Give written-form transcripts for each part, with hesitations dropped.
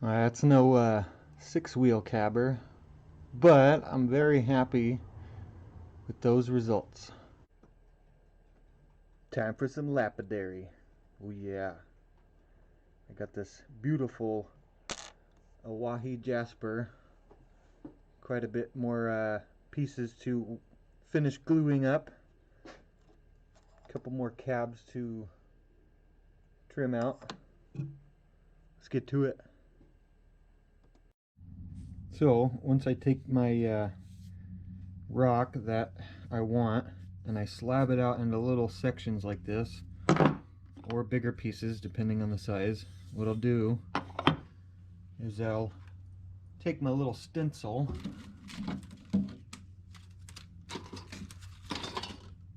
That's no six-wheel cabber, but I'm very happy with those results. Time for some lapidary. Oh yeah. I got this beautiful Owyhee Jasper. Quite a bit more pieces to finish gluing up. A couple more cabs to trim out. Let's get to it. So once I take my rock that I want and I slab it out into little sections like this, or bigger pieces depending on the size, what I'll do is I'll take my little stencil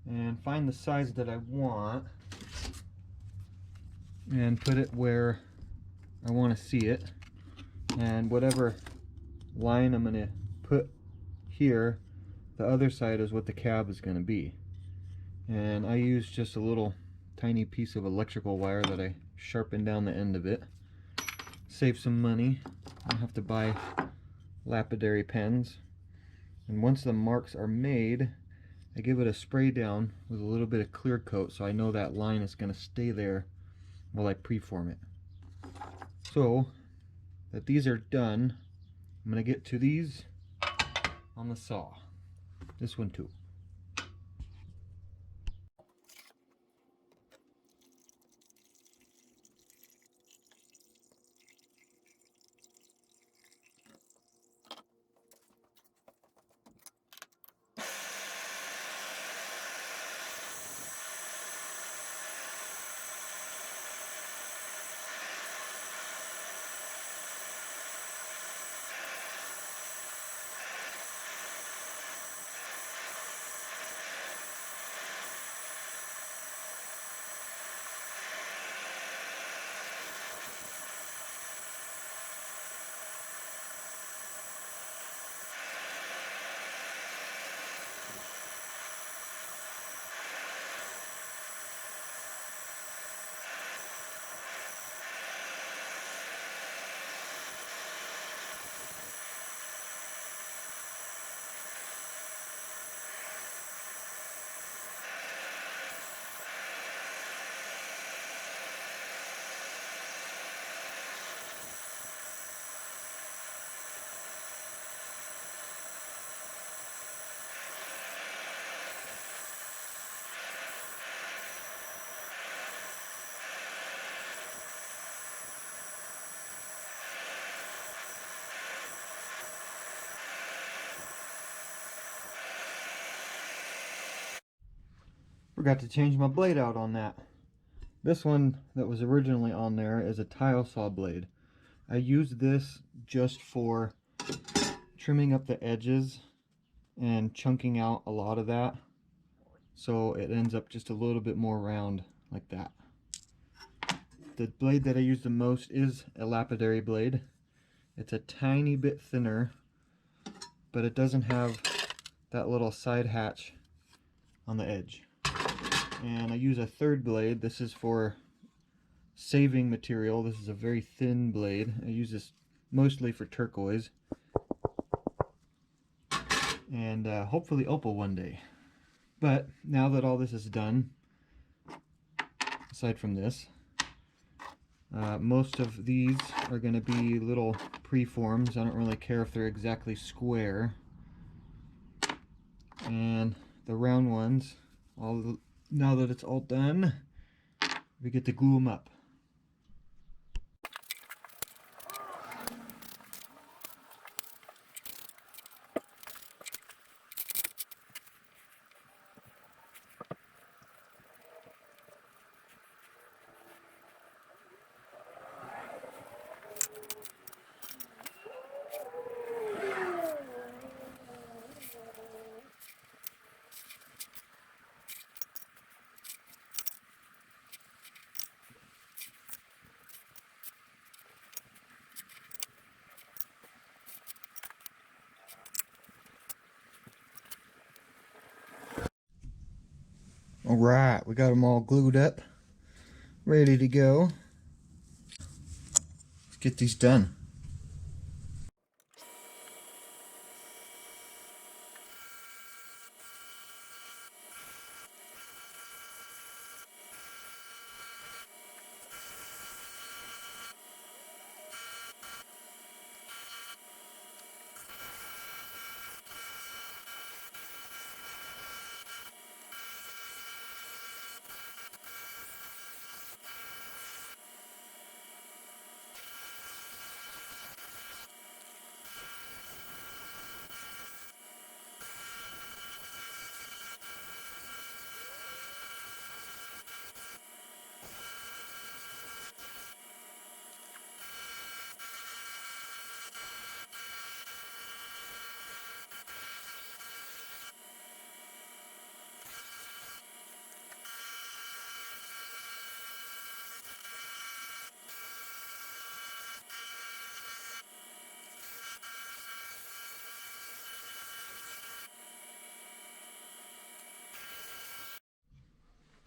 and find the size that I want and put it where I want to see it, and whatever line I'm going to put here, the other side is what the cab is going to be. And I use just a little tiny piece of electrical wire that I sharpen down the end of it. Save some money. I don't have to buy lapidary pens. And once the marks are made, I give it a spray down with a little bit of clear coat so I know that line is going to stay there while I preform it. So that these are done, I'm going to get to these on the saw. This one too. Forgot to change my blade out on that. This one that was originally on there is a tile saw blade. I use this just for trimming up the edges and chunking out a lot of that, so it ends up just a little bit more round like that. The blade that I use the most is a lapidary blade. It's a tiny bit thinner, but it doesn't have that little side hatch on the edge. And I use a third blade. This is for saving material. This is a very thin blade. I use this mostly for turquoise and hopefully opal one day. But now that all this is done, aside from this, most of these are going to be little preforms. I don't really care if they're exactly square. And the round ones, now that it's all done, we get to glue them up. Alright, we got them all glued up, ready to go. Let's get these done.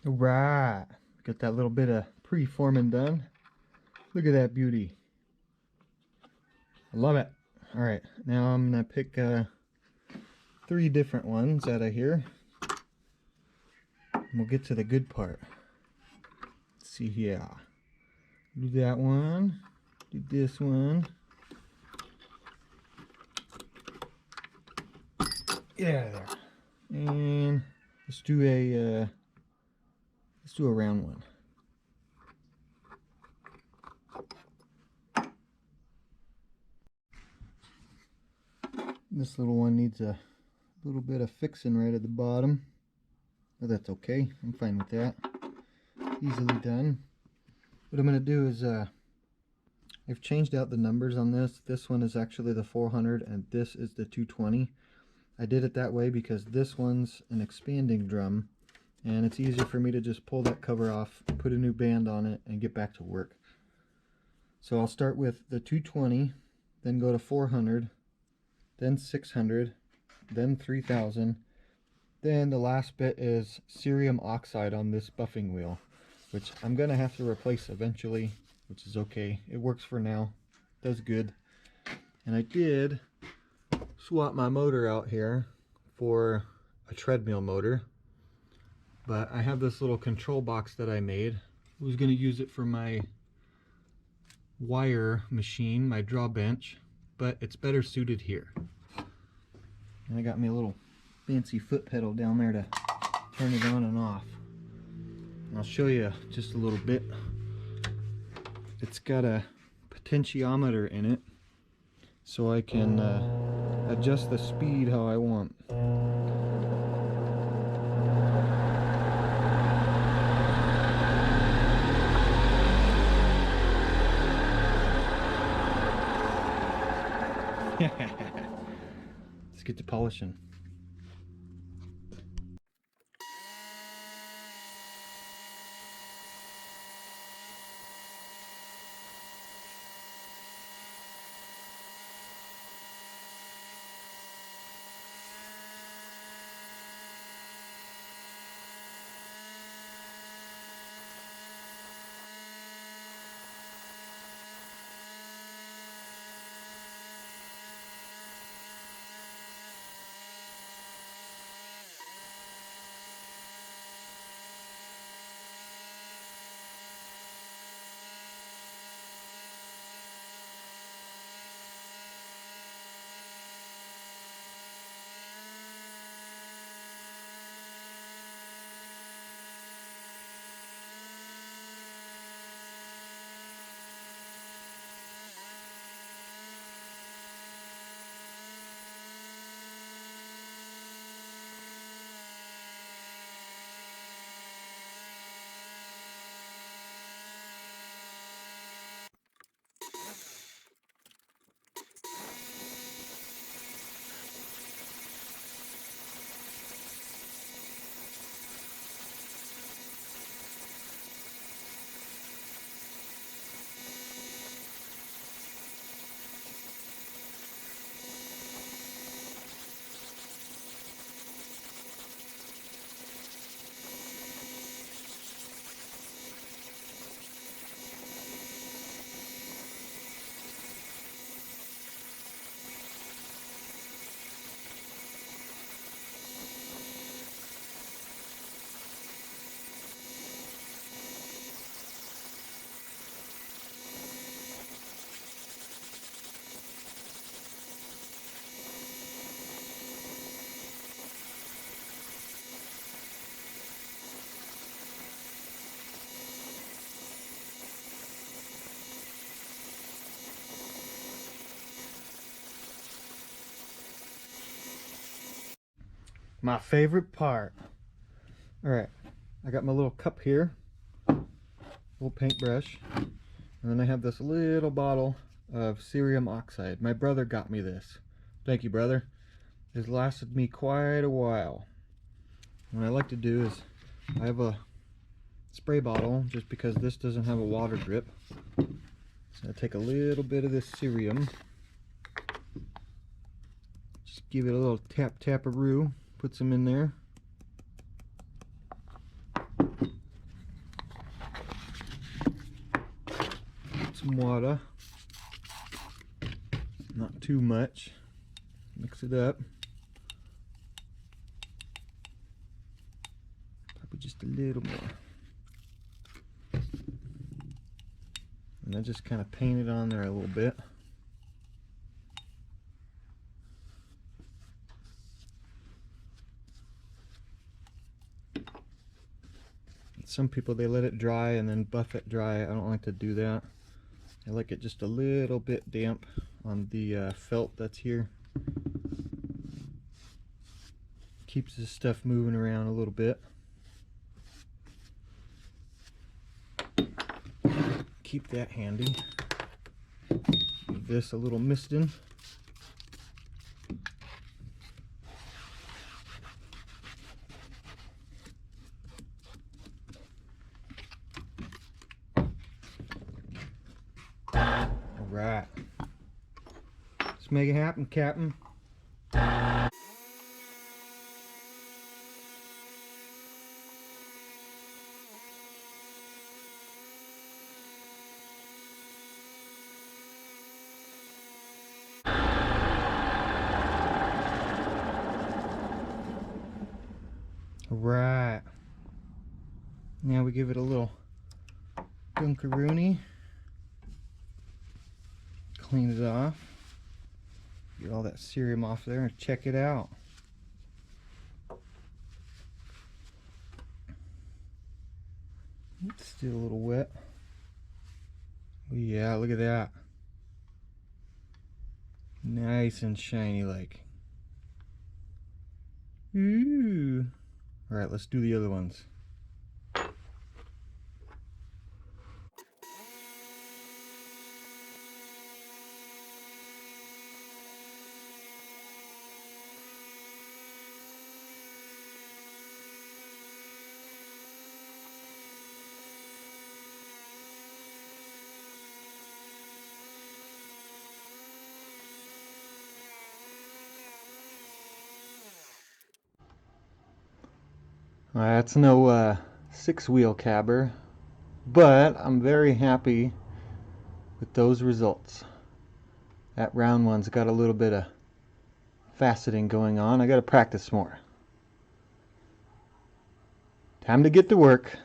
Right, got that little bit of pre-forming done. Look at that beauty. I love it. All right, now I'm gonna pick 3 different ones out of here. And we'll get to the good part. Let's see here. Do that one. Do this one. Yeah, there. And let's do a round one. This little one needs a little bit of fixing right at the bottom, but that's okay. I'm fine with that. Easily done. What I'm going to do is I've changed out the numbers on this. This one is actually the 400 and this is the 220. I did it that way because this one's an expanding drum and it's easier for me to just pull that cover off, put a new band on it, and get back to work. So I'll start with the 220, then go to 400, then 600, then 3000. Then the last bit is cerium oxide on this buffing wheel, which I'm going to have to replace eventually, which is okay. It works for now. Does good. And I did swap my motor out here for a treadmill motor, but I have this little control box that I made. I was going to use it for my wire machine, my draw bench, but it's better suited here. And I got me a little fancy foot pedal down there to turn it on and off. And I'll show you just a little bit. It's got a potentiometer in it, so I can adjust the speed how I want. Let's get to polishing. My favorite part. Alright, I got my little cup here, little paintbrush, and then I have this little bottle of cerium oxide. My brother got me this. Thank you, brother. It's lasted me quite a while. What I like to do is I have a spray bottle just because this doesn't have a water drip. So I take a little bit of this cerium, just give it a little tap-tap-a-roo. Put some in there. some water. Not too much. Mix it up. Probably just a little more. And I just kind of paint it on there a little bit. Some people, they let it dry and then buff it dry. I don't like to do that. I like it just a little bit damp on the felt that's here. Keeps this stuff moving around a little bit. Keep that handy. Give this a little misting. Alright. Let's make it happen, Captain. Alright. Now we give it a little dunkaroony. Clean it off. Get all that serum off there and check it out. It's still a little wet. Oh yeah, look at that. Nice and shiny like. Ooh. Alright, let's do the other ones. That's no 6-wheel cabber, but I'm very happy with those results. That round one's got a little bit of faceting going on. I got to practice more. Time to get to work.